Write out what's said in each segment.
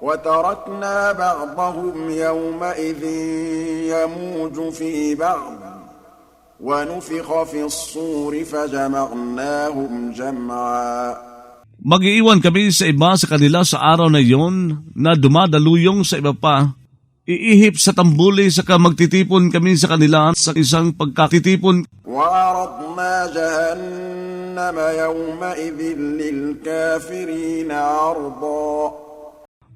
وتركنا بعضهم يومئذ يموج في بعض ونفخ في الصور فجمعناهم جمعا. Mag-iiwan kami sa iba sa kanila sa araw na iyon na dumadaluyong sa iba pa. Iihip sa tambuli saka magtitipon kami sa kanila sa isang pagkatitipon. وعرضنا جهنم يومئذ للكافرين عرضا.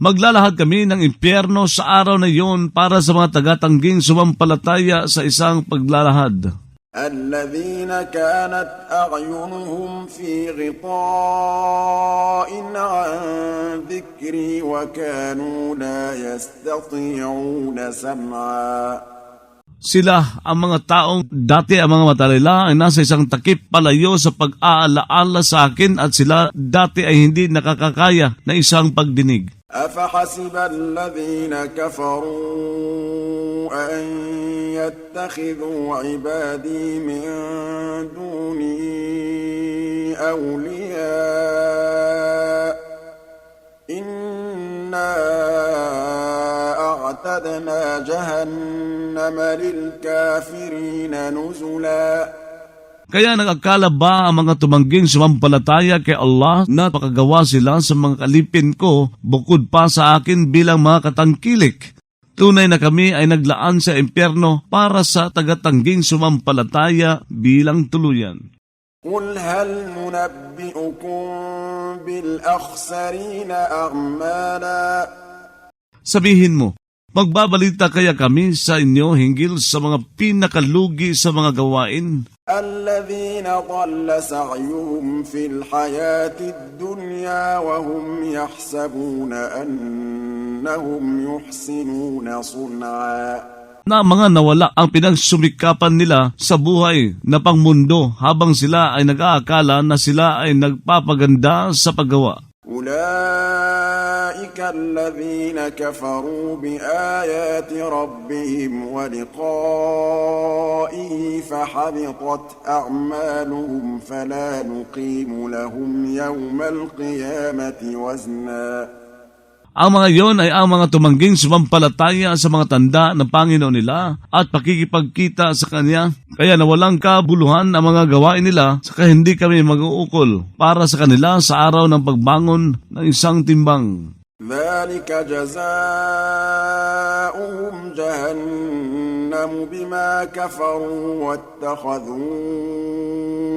Maglalahad kami ng impyerno sa araw na iyon para sa mga taga-tangging sumampalataya sa isang paglalahad. الذين كانت أعينهم في غطاء عن ذكري وكانوا لا يستطيعون سمعا. Sila ang mga taong dati ang mga mata nila ay nasa isang takip palayo sa pag-aalaala sa akin at sila dati ay hindi nakakakaya na isang pagdinig. أفحسب الذين كفروا أن يتخذوا عبادي من دوني أولياء إنا أعتدنا جهنم للكافرين نزلا. Kaya nag-akala ba ang mga tumangging sumampalataya kay Allah na pakagawa sila sa mga kalipin ko bukod pa sa akin bilang mga katangkilik? Tunay na kami ay naglaan sa impyerno para sa taga-tangging sumampalataya bilang tuluyan. قل هل ننبئكم بالأخسرين أعمالا. Sabihin mo, magbabalita kaya kami sa inyo hinggil sa mga pinakalugi sa mga gawain? الذين ضل سعيهم في الحياة الدنيا وهم يحسبون أنهم يحسنون صنعا. Na mga nawala ang pinagsumikapan nila sa buhay na pangmundo habang sila ay nag-aakala na sila ay nagpapaganda sa paggawa. أولئك الذين كفروا بآيات ربهم ولقائه فحبطت أعمالهم فلا نقيم لهم يوم القيامة وزنا. Ang mga iyon ay ang mga tumangging sumampalataya sa mga tanda ng Panginoon nila at pakikipagkita sa Kanya. Kaya nawalang kabuluhan ang mga gawain nila, saka hindi kami mag-uukol para sa kanila sa araw ng pagbangon ng isang timbang. ذلك جزاؤهم جهنم بما كفروا واتخذوا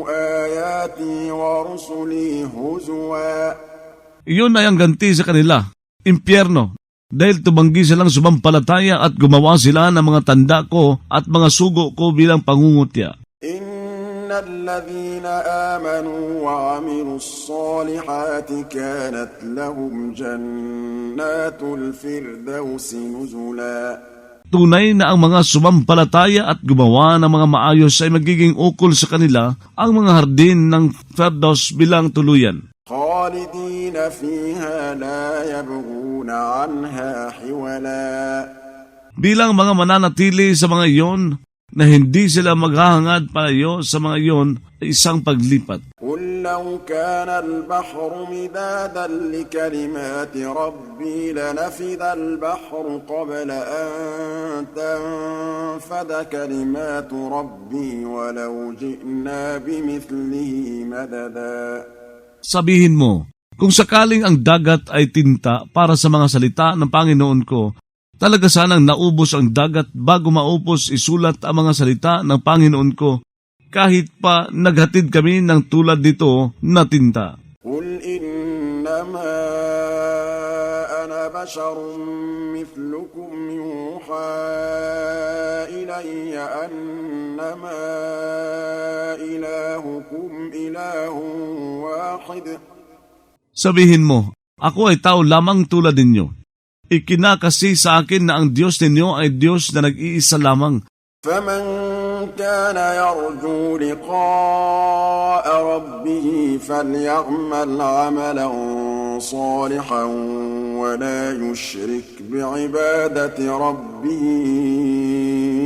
آياتي ورسلي هزوا. Iyon ay ang ganti sa kanila, impyerno, dahil tumanggi silang sumampalataya at gumawa sila ng mga tanda ko at mga sugo ko bilang pangungutya. إن الذين آمنوا وعملوا الصالحات كانت لهم جنات الفردوس نزلا. Tunay na ang mga sumampalataya at gumawa ng mga maayos ay magiging ukol sa kanila ang mga hardin ng Firdaus bilang tuluyan. خالدين فيها لا يبغون عنها حولا. Bilang mga mananatili sa mga iyon na hindi sila maghahangad palayo sa mga iyon ay isang paglipat. قل لو كان البحر مدادا لكلمات ربي لنفد البحر قبل أن تنفد كلمات ربي ولو جئنا بمثله مددا. Sabihin mo, kung sakaling ang dagat ay tinta para sa mga salita ng Panginoon ko, talaga sanang naubos ang dagat bago maupos isulat ang mga salita ng Panginoon ko, kahit pa naghatid kami ng tulad dito na tinta. قل إنما أنا بشر مثلكم يوحى إلي أنما إلهكم إله واحد. Sabihin mo, ako ay tao lamang tulad ninyo. Ikinakasi sa akin na ang Diyos ninyo ay Diyos na nag-iisa lamang. فمن كان يرجو لقاء ربه فليعمل عملا صالحا ولا يشرك بعبادة ربه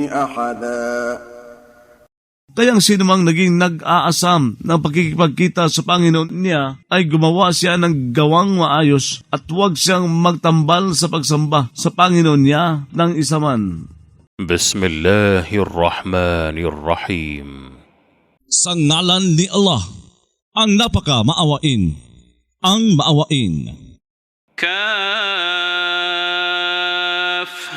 أحدا. Kaya ang sinumang naging nag-aasam ng pakikipagkita sa Panginoon niya ay gumawa siya ng gawang maayos at huwag siyang magtambal sa pagsamba sa Panginoon niya ng isa man. Bismillahirrahmanirrahim. Sa ngalan ni Allah, ang napaka maawain, ang maawain. Kaf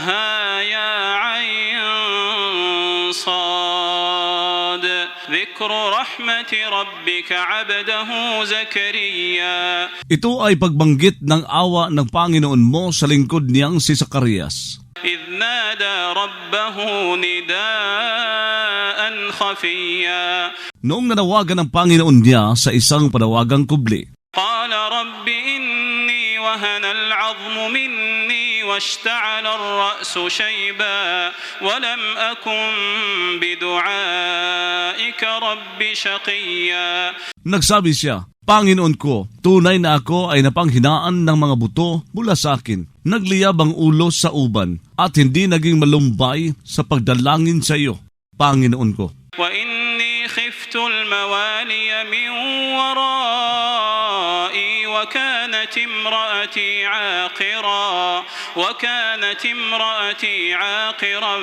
ha ya ayn sad. Dhikru rahmati rabbika 'abdahu Zakariya. Ito ay pagbanggit ng awa ng Panginoon mo sa lingkod niyang si Zacarias. إذ نادى ربه نداء خفيا. Noong nanawagan ng Panginoon niya sa isang panawagang kubli. قال رب إني وهن العظم مني واشتعل الرأس شيبا ولم أكن بدعائك رب شقيا. Nagsabi siya, Panginoon ko, tunay na ako ay napanghinaan ng mga buto mula sa akin. Nagliyab ang ulo sa uban at hindi naging malumbay sa pagdalangin sa iyo, Panginoon ko. وإني خفت الموالي من ورائي وكانت امرأتي عاقرا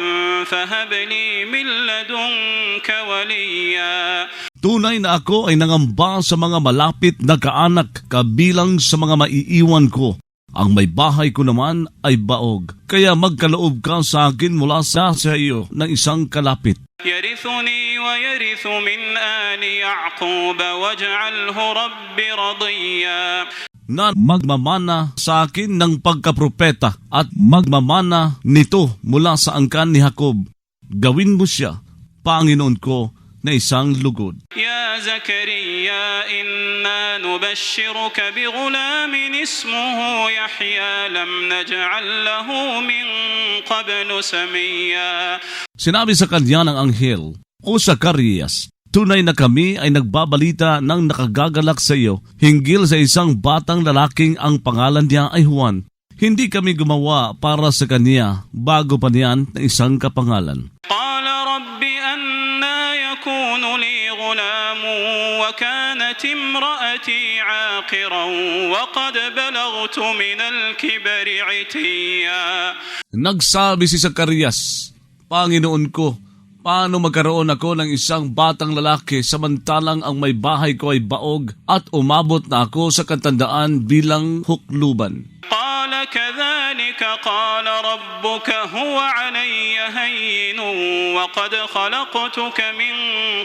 فهب لي من لدنك وليا. Tunay na ako ay nangamba sa mga malapit na kaanak kabilang sa mga maiiwan ko. Ang may bahay ko naman ay baog, kaya magkaloob ka sa akin mula sa iyo ng isang kalapit. يرثني ويرث من آل يعقوب واجعله رب رضيا. Na magmamana sa akin ng pagkapropeta at magmamana nito mula sa angkan ni Jacob. Gawin mo siya, Panginoon ko, na isang lugod. يا زكريا إنا نبشرك بغلام اسمه يحيى لم نجعل له من قبل سميا. Sinabi sa kanya ng anghel, O Zacarias, tunay na kami ay nagbabalita ng nakagagalak sa iyo hinggil sa isang batang lalaking ang pangalan niya ay Juan. Hindi kami gumawa para sa kanya bago pa niyan ng isang kapangalan. قال رب أنا يكون لي غلام وكانت امرأتي عاقرا وقد بلغت من الكبر عتيا. Nagsabi si Zacarias, Panginoon ko, paano magkaroon ako ng isang batang lalaki samantalang ang may bahay ko ay baog at umabot na ako sa katandaan bilang hukluban? قال كذلك قال ربك هو علي هين وقد خلقتك من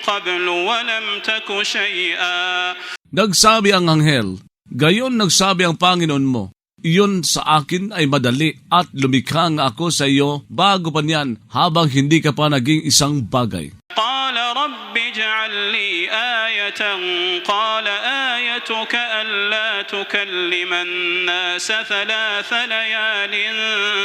قبل ولم تك شيئا. Nagsabi ang anghel, gayon nagsabi ang Panginoon mo, iyon sa akin ay madali at lumikha nga ako sa iyo bago pa niyan habang hindi ka pa naging isang bagay. قال رب اجعل لي آية قال آيتك ألا تكلم الناس 3 ليال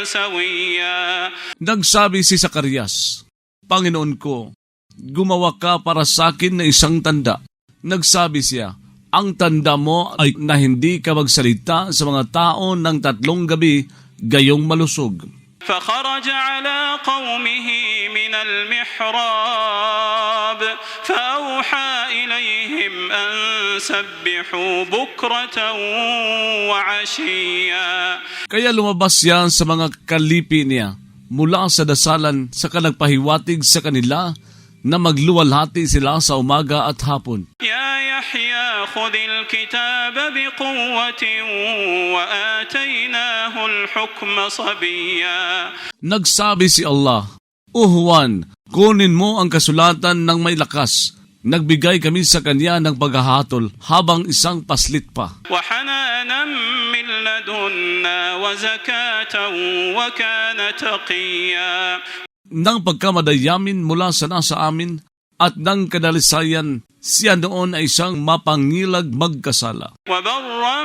سويا. Nagsabi si Zacarias, Panginoon ko, gumawa ka para sa akin na isang tanda. Nagsabi siya, ang tanda mo ay na hindi ka magsalita sa mga tao ng 3 gabi gayong malusog. فخرج على قومه من المحراب فأوحى إليهم أن سبحوا بكرة وعشيا. Kaya lumabas siya sa mga kalipi niya mula sa dasalan sa nagpahiwatig sa kanila na magluwalhati sila sa umaga at hapon. يا يحيى خذ الكتاب بقوة وآتيناه الحكم صبيا. Nagsabi si Allah, O Juan, kunin mo ang kasulatan ng may lakas. Nagbigay kami sa kanya ng paghahatol habang isang paslit pa. وحنانا من لدنا وزكاة وكان تقيا. Nang pagkamadayamin mula sa nasa amin at ng kadalisayan, siya noon ay isang mapangilag magkasala. وبرا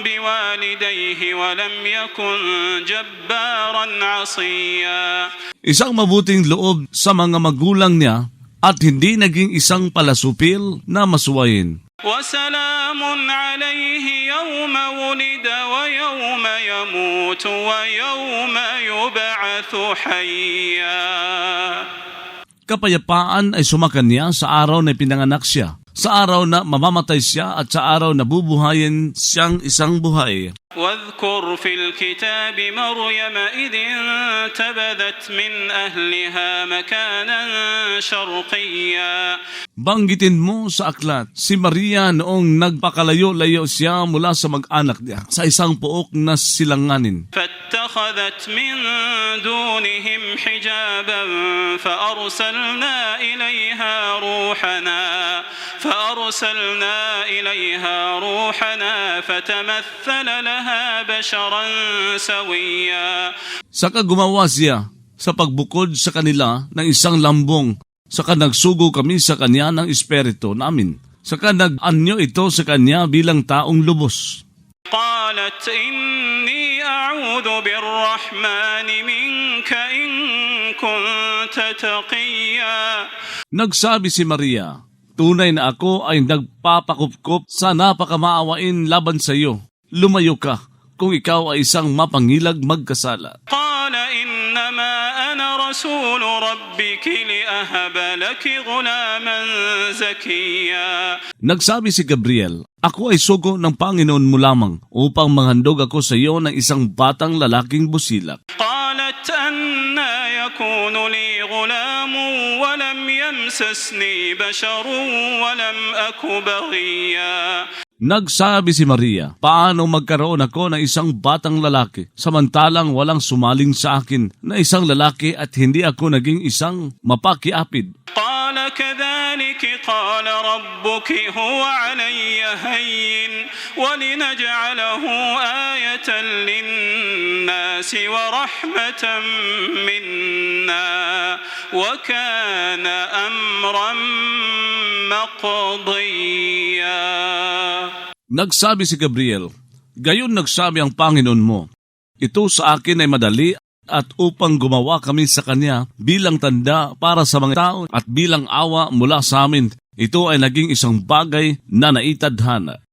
بوالديه ولم يكن جبارا عصيا. Isang mabuting loob sa mga magulang niya at hindi naging isang palasupil na masuwayin. وسلام عليه يوم ولد ويوم يموت ويوم يبعث حيا. Kapayapaan ay sumakanya sa araw na pinanganak siya, sa araw na mamamatay siya at sa araw na bubuhayin siyang isang buhay. واذكر في الكتاب مريم إذ انتبذت من أهلها مكانا شرقيا. Banggitin mo sa aklat si Maria noong nagpakalayo-layo siya mula sa mag-anak niya sa isang puok na silanganin. فاتخذت من دونهم حجابا فأرسلنا إليها روحنا فتمثل لها بشرا سويا. Saka gumawa siya sa pagbukod sa kanila ng isang lambong. Saka nagsugo kami sa kanya ng espiritu namin. Saka nag-anyo ito sa kanya bilang taong lubos. قالت إني أعوذ بالرحمن منك إن كنت تقيا. Nagsabi si Maria, tunay na ako ay nagpapakupkop sa napakamaawain laban sa iyo. Lumayo ka kung ikaw ay isang mapangilag magkasala. قال إنما أنا رسول ربك لأهب لك غلاما زكيا. Nagsabi si Gabriel, ako ay sugo ng Panginoon mo lamang upang manghandog ako sa iyo ng isang batang lalaking busilak. قالت أنى يكون لي غلام ولم يمسسني بشر ولم أك بغيا. Nagsabi si Maria, paano magkaroon ako ng isang batang lalaki samantalang walang sumaling sa akin na isang lalaki at hindi ako naging isang mapakiapid? قال كذلك قال ربك هو علي هين ولنجعله آية للناس ورحمة منا وكان أمرا مقضيا. Nagsabi si Gabriel, gayon nagsabi ang Panginoon mo, ito sa akin ay madali at upang gumawa kami sa Kanya bilang tanda para sa mga tao at bilang awa mula sa amin, ito ay naging isang bagay na naitadhana.